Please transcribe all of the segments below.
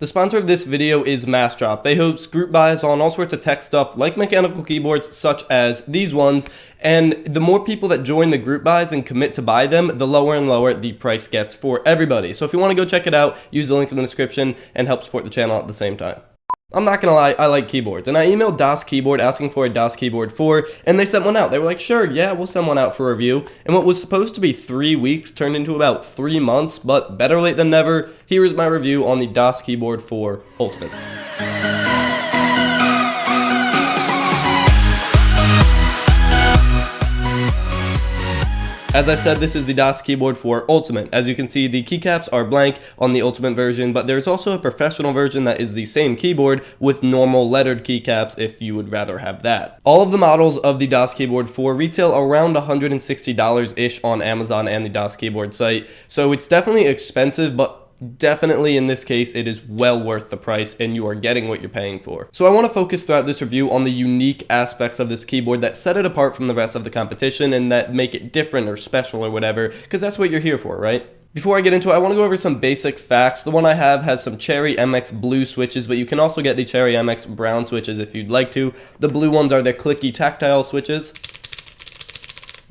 The sponsor of this video is Massdrop. They host group buys on all sorts of tech stuff like mechanical keyboards such as these ones, and the more people that join the group buys and commit to buy them, the lower and lower the price gets for everybody. So if you want to go check it out, use the link in the description and help support the channel at the same time. I'm not gonna lie, I like keyboards, and I emailed Das Keyboard asking for a Das Keyboard 4, and they sent one out. They were like, sure, yeah, we'll send one out for review, and what was supposed to be 3 weeks turned into about 3 months, but better late than never. Here is my review on the Das Keyboard 4 Ultimate. As I said, this is the Das Keyboard 4 Ultimate. As you can see, the keycaps are blank on the Ultimate version, but there's also a professional version that is the same keyboard with normal lettered keycaps if you would rather have that. All of the models of the Das Keyboard 4 retail around $160-ish on Amazon and the Das Keyboard site, so it's definitely expensive, but definitely in this case it is well worth the price and you are getting what you're paying for. So I want to focus throughout this review on the unique aspects of this keyboard that set it apart from the rest of the competition and that make it different or special or whatever, because that's what you're here for, right? Before I get into it, I want to go over some basic facts. The one I have has some Cherry MX blue switches, but you can also get the Cherry MX brown switches if you'd like to. The blue ones are the clicky tactile switches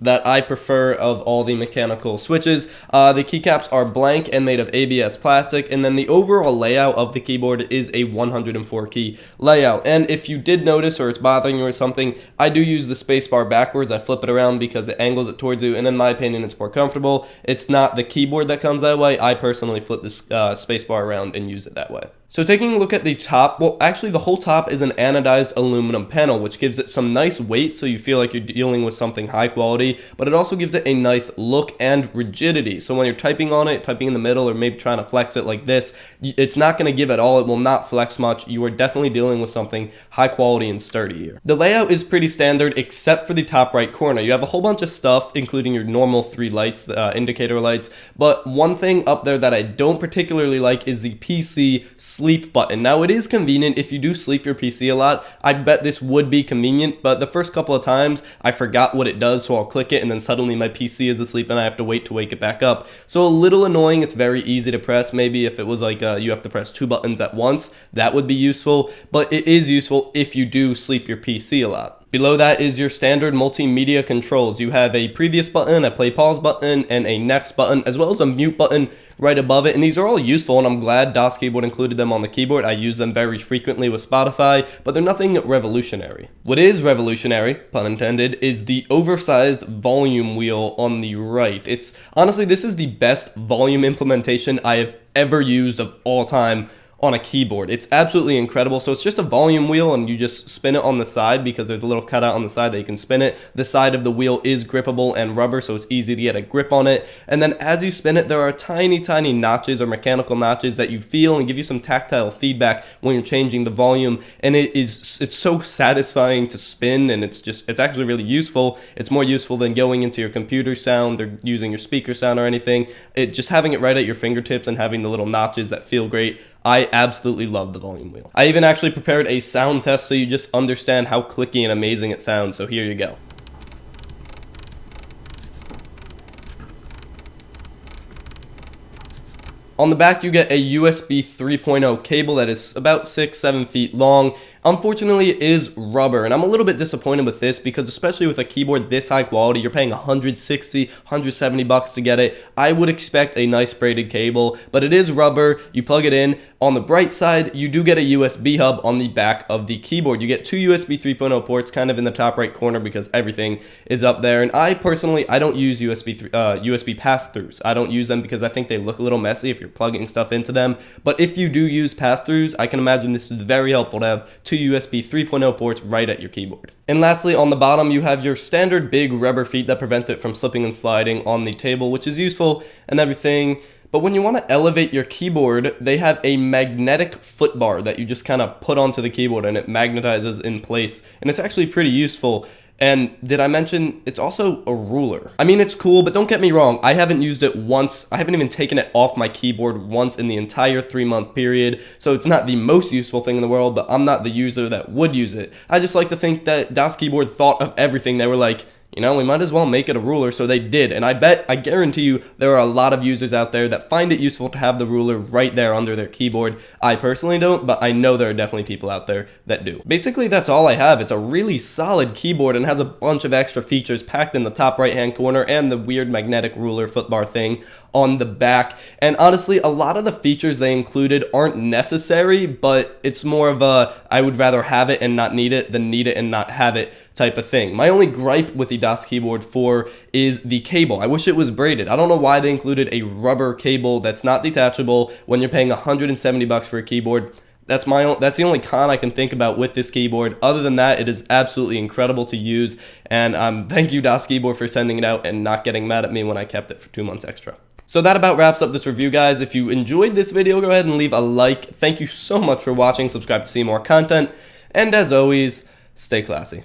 that I prefer of all the mechanical switches. The keycaps are blank and made of ABS plastic, and then the overall layout of the keyboard is a 104 key layout. And if you did notice or it's bothering you or something, I do use the spacebar backwards. I flip it around because it angles it towards you, and in my opinion it's more comfortable. It's not the keyboard that comes that way. I personally flip the spacebar around and use it that way. So taking a look at the top, well actually the whole top is an anodized aluminum panel, which gives it some nice weight so you feel like you're dealing with something high quality, but it also gives it a nice look and rigidity. So when you're typing on it, typing in the middle or maybe trying to flex it like this, it's not going to give at all. It will not flex much. You are definitely dealing with something high quality and sturdy here. The layout is pretty standard except for the top right corner. You have a whole bunch of stuff including your normal 3 lights, indicator lights, but one thing up there that I don't particularly like is the PC sleep button. Now it is convenient if you do sleep your PC a lot. I bet this would be convenient, but the first couple of times I forgot what it does, so I'll click it and then suddenly my PC is asleep and I have to wait to wake it back up. So a little annoying. It's very easy to press. Maybe if it was like you have to press 2 buttons at once, that would be useful, but it is useful if you do sleep your PC a lot. Below that is your standard multimedia controls. You have a previous button, a play pause button, and a next button, as well as a mute button right above it. And these are all useful, and I'm glad Das Keyboard included them on the keyboard. I use them very frequently with Spotify, but they're nothing revolutionary. What is revolutionary, pun intended, is the oversized volume wheel on the right. It's honestly, this is the best volume implementation I have ever used of all time on a keyboard. It's absolutely incredible. So it's just a volume wheel and you just spin it on the side because there's a little cutout on the side that you can spin it. The side of the wheel is grippable and rubber, so it's easy to get a grip on it. And then as you spin it, there are tiny notches or mechanical notches that you feel and give you some tactile feedback when you're changing the volume. And it's so satisfying to spin, and it's actually really useful. It's more useful than going into your computer sound or using your speaker sound or anything. Just having it right at your fingertips and having the little notches that feel great. I absolutely love the volume wheel. I even actually prepared a sound test so you just understand how clicky and amazing it sounds, so here you go. On the back, you get a USB 3.0 cable that is about 6-7 feet long. Unfortunately, it is rubber, and I'm a little bit disappointed with this because especially with a keyboard this high quality, you're paying $160, $170 to get it. I would expect a nice braided cable, but it is rubber. You plug it in. On the bright side, you do get a USB hub on the back of the keyboard. You get 2 USB 3.0 ports kind of in the top right corner because everything is up there. And I personally, I don't use USB pass-throughs. I don't use them because I think they look a little messy if you're plugging stuff into them. But if you do use pass-throughs, I can imagine this is very helpful to have 2 USB 3.0 ports right at your keyboard. And lastly, on the bottom, you have your standard big rubber feet that prevent it from slipping and sliding on the table, which is useful and everything. But when you want to elevate your keyboard, they have a magnetic foot bar that you just kind of put onto the keyboard and it magnetizes in place. And it's actually pretty useful. And did I mention it's also a ruler? I mean, it's cool, but don't get me wrong. I haven't used it once. I haven't even taken it off my keyboard once in the entire 3-month period. So it's not the most useful thing in the world, but I'm not the user that would use it. I just like to think that Das Keyboard thought of everything. They were like, you know, we might as well make it a ruler, so they did, and I guarantee you, there are a lot of users out there that find it useful to have the ruler right there under their keyboard. I personally don't, but I know there are definitely people out there that do. Basically, that's all I have. It's a really solid keyboard and has a bunch of extra features packed in the top right-hand corner and the weird magnetic ruler footbar thing on the back. And honestly, a lot of the features they included aren't necessary, but it's more of a I would rather have it and not need it than need it and not have it type of thing. My only gripe with the Das Keyboard 4 is the cable. I wish it was braided. I don't know why they included a rubber cable that's not detachable when you're paying $170 for a keyboard. That's the only con I can think about with this keyboard. Other than that, it is absolutely incredible to use, and thank you Das Keyboard for sending it out and not getting mad at me when I kept it for 2 months extra. So that about wraps up this review, guys. If you enjoyed this video, go ahead and leave a like. Thank you so much for watching. Subscribe to see more content, and as always, stay classy.